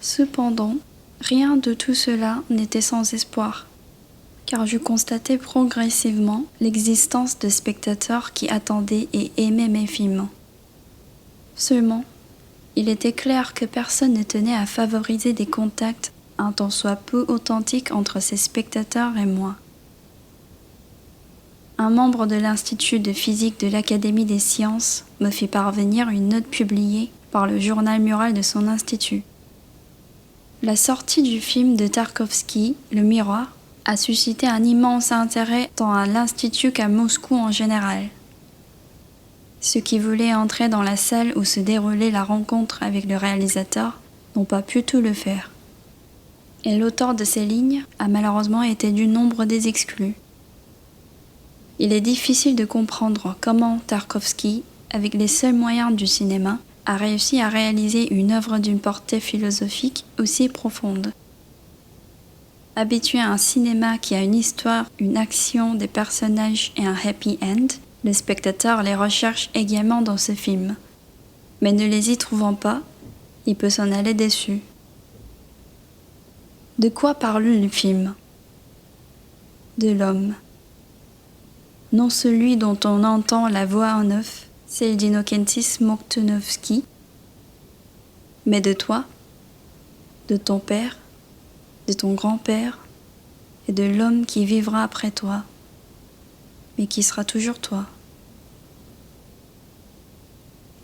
Cependant, rien de tout cela n'était sans espoir, car je constatais progressivement l'existence de spectateurs qui attendaient et aimaient mes films. Seulement, il était clair que personne ne tenait à favoriser des contacts un tant soit peu authentiques entre ces spectateurs et moi. Un membre de l'Institut de physique de l'Académie des sciences me fit parvenir une note publiée par le journal mural de son institut. La sortie du film de Tarkovsky, Le Miroir, a suscité un immense intérêt tant à l'Institut qu'à Moscou en général. Ceux qui voulaient entrer dans la salle où se déroulait la rencontre avec le réalisateur n'ont pas pu tout le faire. Et l'auteur de ces lignes a malheureusement été du nombre des exclus. Il est difficile de comprendre comment Tarkovsky, avec les seuls moyens du cinéma, a réussi à réaliser une œuvre d'une portée philosophique aussi profonde. Habitué à un cinéma qui a une histoire, une action, des personnages et un happy end, le spectateur les recherche également dans ce film. Mais ne les y trouvant pas, il peut s'en aller déçu. De quoi parle le film ? De l'homme. Non celui dont on entend la voix en off, celle d'Innocentis Smoktunovsky, mais de toi, de ton père, de ton grand-père et de l'homme qui vivra après toi, mais qui sera toujours toi.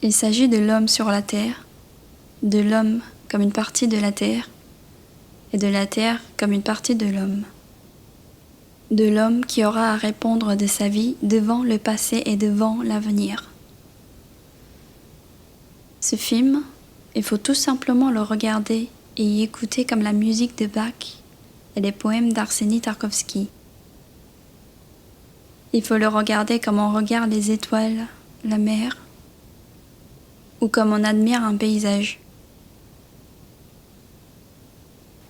Il s'agit de l'homme sur la terre, de l'homme comme une partie de la terre, et de la terre comme une partie de l'homme. De l'homme qui aura à répondre de sa vie devant le passé et devant l'avenir. Ce film, il faut tout simplement le regarder et y écouter comme la musique de Bach et les poèmes d'Arseny Tarkovsky. Il faut le regarder comme on regarde les étoiles, la mer, ou comme on admire un paysage.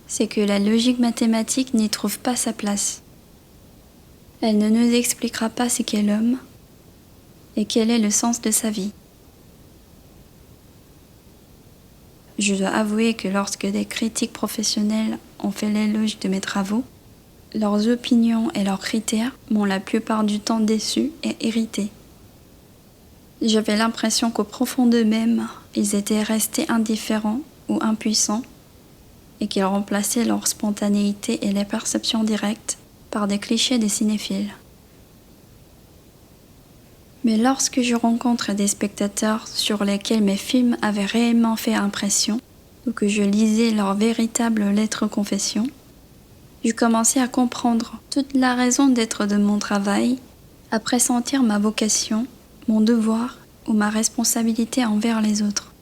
C'est que la logique mathématique n'y trouve pas sa place. Elle ne nous expliquera pas ce qu'est l'homme et quel est le sens de sa vie. Je dois avouer que lorsque des critiques professionnels ont fait l'éloge de mes travaux, leurs opinions et leurs critères m'ont la plupart du temps déçu et irrité. J'avais l'impression qu'au profond d'eux-mêmes, ils étaient restés indifférents ou impuissants et qu'ils remplaçaient leur spontanéité et les perceptions directes par des clichés des cinéphiles. Mais lorsque je rencontre des spectateurs sur lesquels mes films avaient réellement fait impression, ou que je lisais leurs véritables lettres-confessions, je commençais à comprendre toute la raison d'être de mon travail, à pressentir ma vocation, mon devoir ou ma responsabilité envers les autres.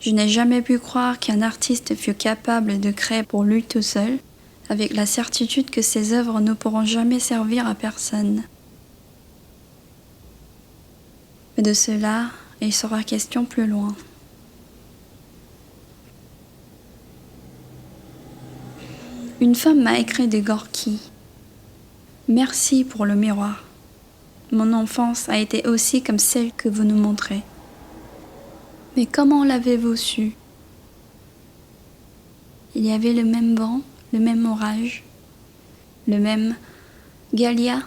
Je n'ai jamais pu croire qu'un artiste fût capable de créer pour lui tout seul, avec la certitude que ses œuvres ne pourront jamais servir à personne. Mais de cela, il sera question plus loin. Une femme m'a écrit de Gorky. Merci pour le miroir. Mon enfance a été aussi comme celle que vous nous montrez. Mais comment l'avez-vous su ? Il y avait le même vent, le même orage, le même Galia,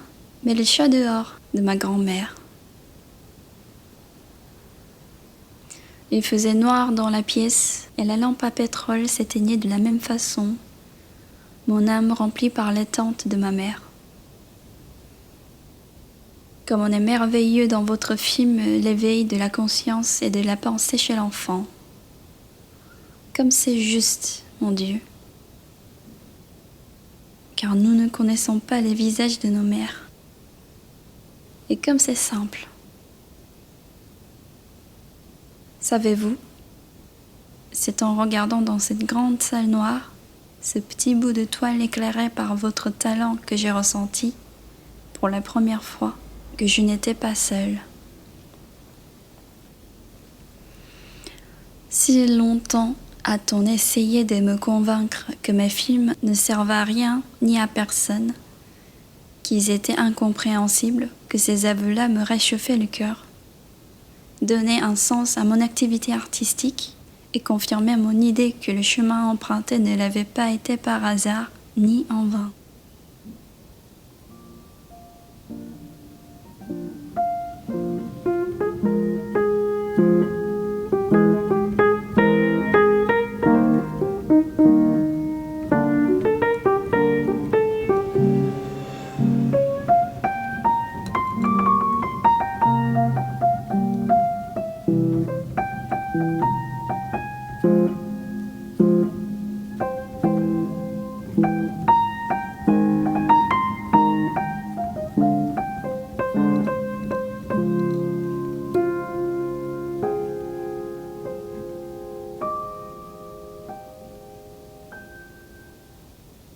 mais le chat dehors de ma grand-mère. Il faisait noir dans la pièce et la lampe à pétrole s'éteignait de la même façon, mon âme remplie par l'attente de ma mère. Comme on est merveilleux dans votre film l'éveil de la conscience et de la pensée chez l'enfant. Comme c'est juste, mon Dieu. Car nous ne connaissons pas les visages de nos mères. Et comme c'est simple. Savez-vous, c'est en regardant dans cette grande salle noire, ce petit bout de toile éclairé par votre talent que j'ai ressenti, pour la première fois, que je n'étais pas seule. Si longtemps a-t-on essayé de me convaincre que mes films ne servent à rien ni à personne, qu'ils étaient incompréhensibles, que ces aveux-là me réchauffaient le cœur, donnaient un sens à mon activité artistique et confirmaient mon idée que le chemin emprunté ne l'avait pas été par hasard ni en vain.